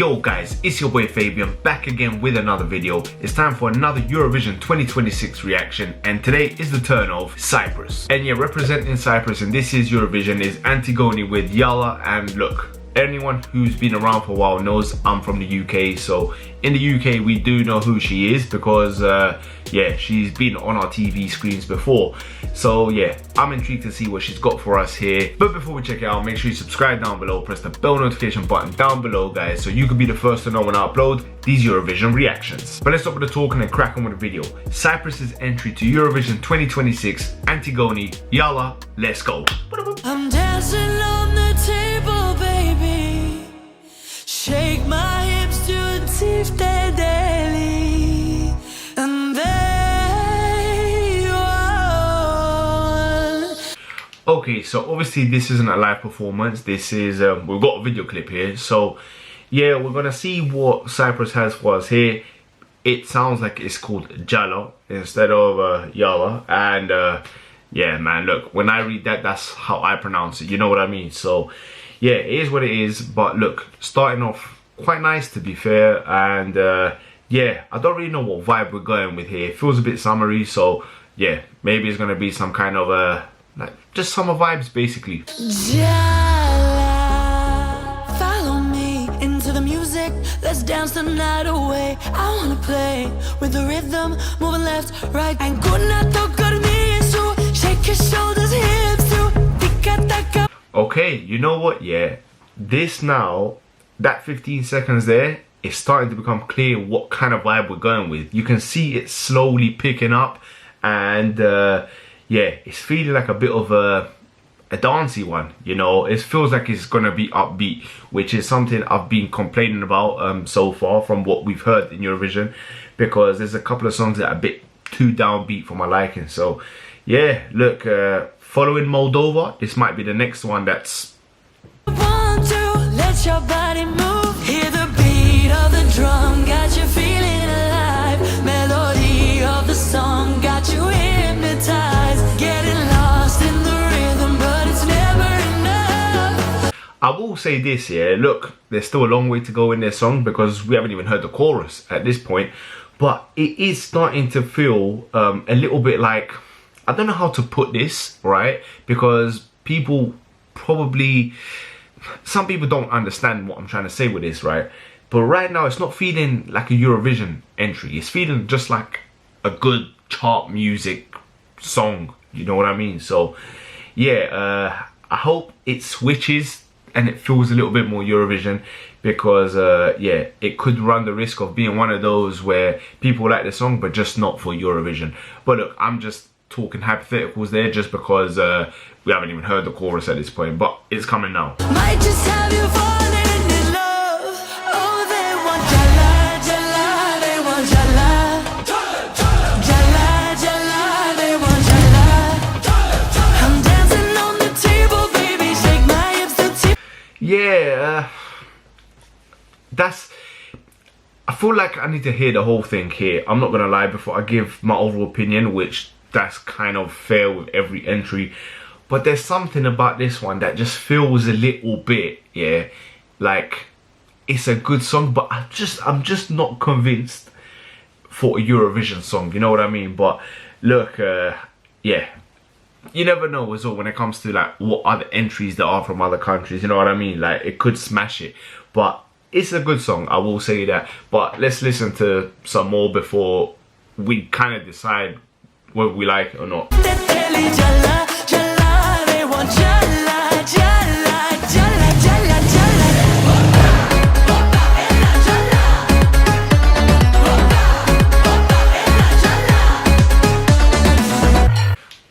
Yo guys, it's your boy Fabian back again with another video. It's time for another Eurovision 2026 reaction, and today is the turn of Cyprus. And yeah, representing Cyprus in this year's Eurovision is Antigoni with JALLA. And look, anyone who's been around for a while knows I'm from the UK, so in the UK we do know who she is because yeah, she's been on our TV screens before. So yeah, I'm intrigued to see what she's got for us here. But before we check it out, make sure you subscribe down below, press the bell notification button down below guys, so you can be the first to know when I upload these Eurovision reactions. But let's stop with the talking and crack on with the video. Cyprus's entry to Eurovision 2026, Antigoni, JALLA, let's go. I'm dancing on the table, baby. Shake my hips to a deep daily. And there you are. Okay, so obviously this isn't a live performance. This is, we've got a video clip here. So yeah, we're gonna see what Cyprus has for us here. It sounds like it's called JALLA instead of JALLA. And yeah, man, look, when I read that, that's how I pronounce it. You know what I mean? So yeah, it is what it is. But look, starting off quite nice to be fair. And yeah, I don't really know what vibe we're going with here. It feels a bit summery. So yeah, maybe it's gonna be some kind of like just summer vibes basically. JALLA, follow me into the music. Let's dance the night away. I wanna play with the rhythm, moving left, right. And good night, good me so shake your shoulders, hips too. Okay, you know what? Yeah, this now, that 15 seconds there, it's starting to become clear what kind of vibe we're going with. You can see it slowly picking up, and yeah, it's feeling like a bit of a dancey one, you know. It feels like it's gonna be upbeat, which is something I've been complaining about so far from what we've heard in Eurovision, because there's a couple of songs that are a bit too downbeat for my liking. So yeah, look, following Moldova, this might be the next one that's... Want to let your body move, hear the beat of the drum, got you feeling alive, melody of the song, got you hypnotized, getting lost in the rhythm, but it's never enough. I will say this, yeah, look, there's still a long way to go in this song because we haven't even heard the chorus at this point, but it is starting to feel a little bit like, I don't know how to put this, right? Because people probably, some people don't understand what I'm trying to say with this, right? But right now, it's not feeling like a Eurovision entry. It's feeling just like a good chart music song. You know what I mean? So, yeah, I hope it switches and it feels a little bit more Eurovision, because yeah, it could run the risk of being one of those where people like the song but just not for Eurovision. But look, I'm just talking hypotheticals there just because we haven't even heard the chorus at this point, but it's coming now. Might just have you falling in love. Oh, they want JALLA, JALLA, they want JALLA. JALLA, JALLA, they want JALLA. I'm dancing on the table, baby, shake my hips to tip. Yeah, that's... I feel like I need to hear the whole thing here. I'm not gonna lie, before I give my overall opinion, which that's kind of fair with every entry. But there's something about this one that just feels a little bit, yeah, like it's a good song, but I'm just not convinced for a Eurovision song, you know what I mean? But look, yeah, you never know as well when it comes to like what other entries there are from other countries, you know what I mean? Like it could smash it, but it's a good song, I will say that. But let's listen to some more before we kind of decide whether we like it or not.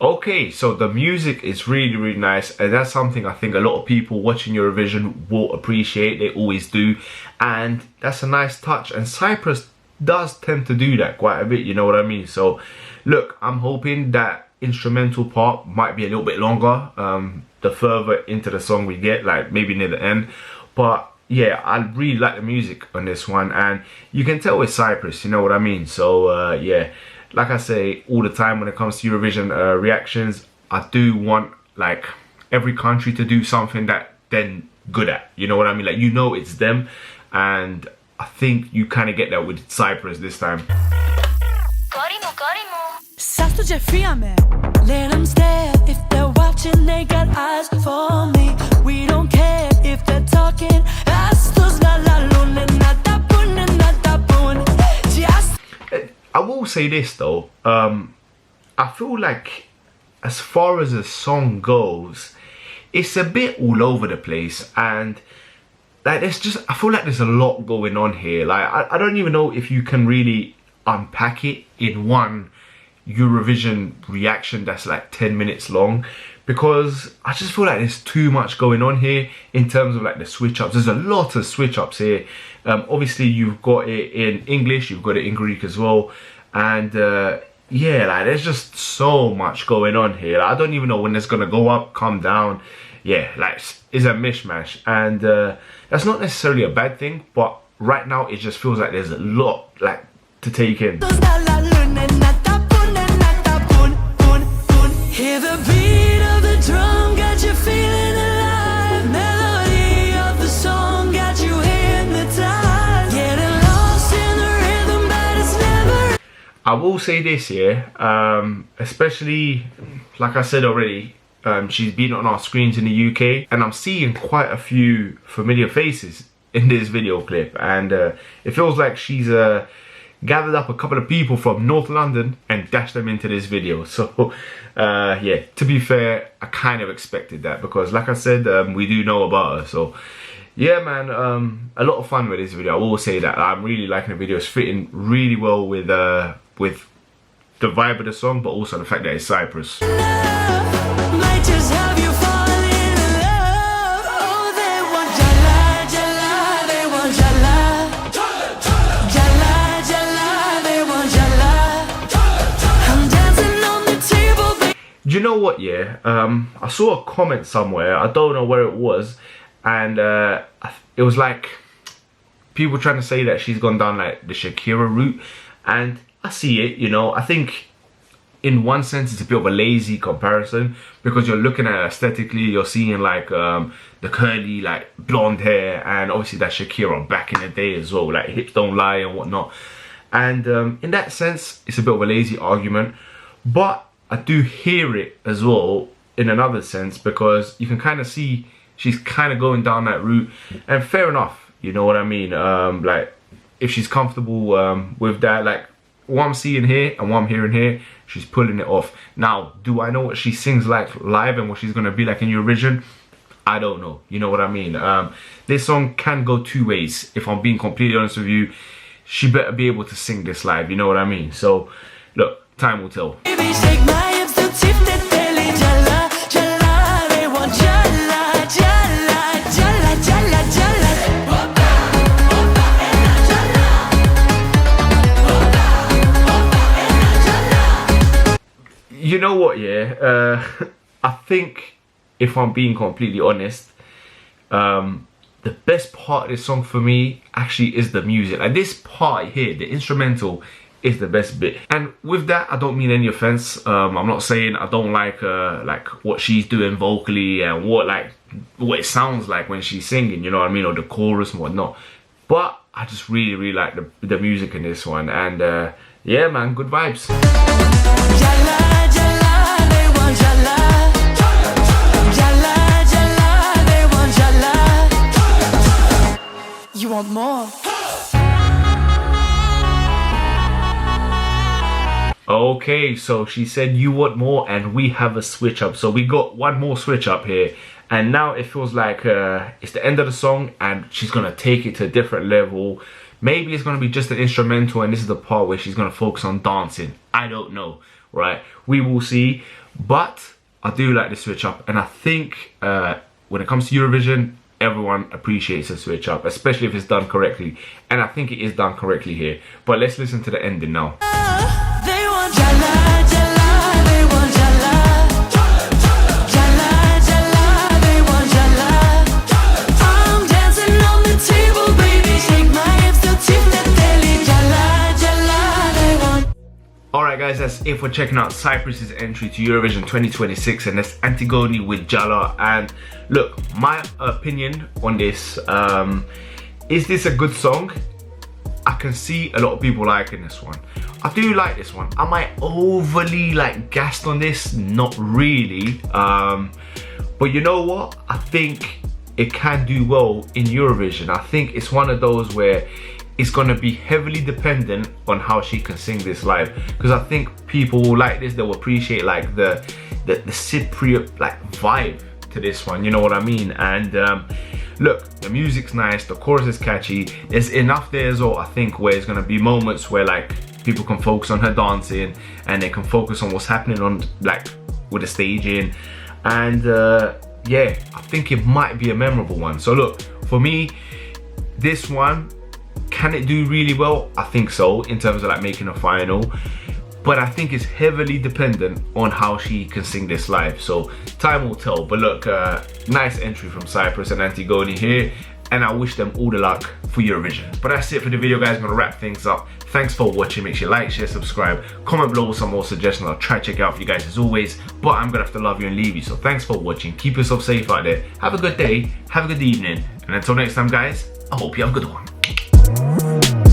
Okay, so the music is really nice, and that's something I think a lot of people watching Eurovision will appreciate. They always do, and that's a nice touch, and Cyprus does tend to do that quite a bit, you know what I mean? So look, I'm hoping that instrumental part might be a little bit longer the further into the song we get, like maybe near the end. But yeah, I really like the music on this one, and you can tell it's Cyprus, you know what I mean? So yeah, like I say all the time when it comes to Eurovision reactions, I do want like every country to do something that they're good at, you know what I mean? Like, you know, it's them, and I think you kind of get that with Cyprus this time. Let them stare. If they're watching, they got eyes for me. We don't care if they're talking. I will say this though, I feel like as far as the song goes, it's a bit all over the place, and like I feel like there's a lot going on here. Like I don't even know if you can really unpack it in one Eurovision reaction that's like 10 minutes long, because I just feel like there's too much going on here in terms of like the switch ups. There's a lot of switch ups here. Obviously you've got it in English, you've got it in Greek as well, and yeah, like there's just so much going on here. Like, I don't even know when it's gonna go up, come down. Yeah, like it's a mishmash, and that's not necessarily a bad thing, but right now it just feels like there's a lot like to take in. Hear the beat of the drum, got you feeling alive. Melody of the song got you hypnotized. Getting lost in the rhythm, but it's never. I will say this here, especially like I said already, she's been on our screens in the UK, and I'm seeing quite a few familiar faces in this video clip, and it feels like she's gathered up a couple of people from North London and dashed them into this video. So yeah, to be fair, I kind of expected that, because like I said, we do know about her. So yeah, man, a lot of fun with this video. I will say that I'm really liking the video. It's fitting really well with the vibe of the song, but also the fact that it's Cyprus. Might just have you falling in love. Oh, they want JALLA, JALLA, they want JALLA. JALLA, JALLA, they want JALLA. I'm dancing on the table, baby. Do you know what, yeah? I saw a comment somewhere, I don't know where it was, and it was like people trying to say that she's gone down like the Shakira route, and I see it, you know. I think in one sense it's a bit of a lazy comparison, because you're looking at it aesthetically, you're seeing like the curly like blonde hair, and obviously that Shakira back in the day as well, like hips don't lie and whatnot, and in that sense it's a bit of a lazy argument, but I do hear it as well in another sense, because you can kind of see she's kind of going down that route, and fair enough, you know what I mean. Like if she's comfortable with that, like what I'm seeing here and what I'm hearing here, she's pulling it off. Now, do I know what she sings like live and what she's gonna be like in Eurovision? I don't know, you know what I mean. This song can go two ways, if I'm being completely honest with you. She better be able to sing this live, you know what I mean. So look, time will tell. Baby, shake my hips to tip that belly. JALLA, JALLA, they want JALLA, JALLA, JALLA, JALLA, JALLA. You know what, yeah, I think if I'm being completely honest, the best part of this song for me actually is the music. Like this part here, the instrumental, is the best bit. And with that, I don't mean any offense. I'm not saying I don't like what she's doing vocally and what it sounds like when she's singing, you know what I mean, or the chorus and whatnot. But I just really like the music in this one, and yeah, man, good vibes. JALLA, JALLA, they want JALLA. JALLA, JALLA, they want JALLA. You want more? Okay, so she said you want more, and we have a switch up. So we got one more switch up here, and now it feels like it's the end of the song and she's gonna take it to a different level. Maybe it's gonna be just an instrumental, and this is the part where she's gonna focus on dancing. I don't know, right? We will see, but I do like the switch up, and I think when it comes to Eurovision, everyone appreciates a switch up, especially if it's done correctly, and I think it is done correctly here. But let's listen to the ending now. They want JALLA, JALLA, they want JALLA. JALLA, JALLA, they want JALLA. I'm dancing on the table, baby, shake my hips to tip that belly. JALLA, JALLA, they want. Alright guys, that's it for checking out Cyprus's entry to Eurovision 2026, and that's Antigoni with JALLA. And look, my opinion on this, is this a good song? I can see a lot of people liking this one. I do like this one. Am I overly like gassed on this? Not really. But you know what? I think it can do well in Eurovision. I think it's one of those where it's gonna be heavily dependent on how she can sing this live. Because I think people will like this, they'll appreciate like the Cypriot like vibe to this one, you know what I mean? And look, the music's nice, the chorus is catchy. There's enough there as well, I think, where it's gonna be moments where like people can focus on her dancing and they can focus on what's happening on like with the staging. And yeah, I think it might be a memorable one. So look, for me, this one, can it do really well? I think so, in terms of like making a final. But I think it's heavily dependent on how she can sing this live. So time will tell. But look, nice entry from Cyprus and Antigoni here. And I wish them all the luck for Eurovision. But that's it for the video, guys. I'm gonna wrap things up. Thanks for watching. Make sure you like, share, subscribe. Comment below with some more suggestions. I'll try to check it out for you guys as always. But I'm gonna have to love you and leave you. So thanks for watching. Keep yourself safe out there. Have a good day. Have a good evening. And until next time, guys, I hope you have a good one.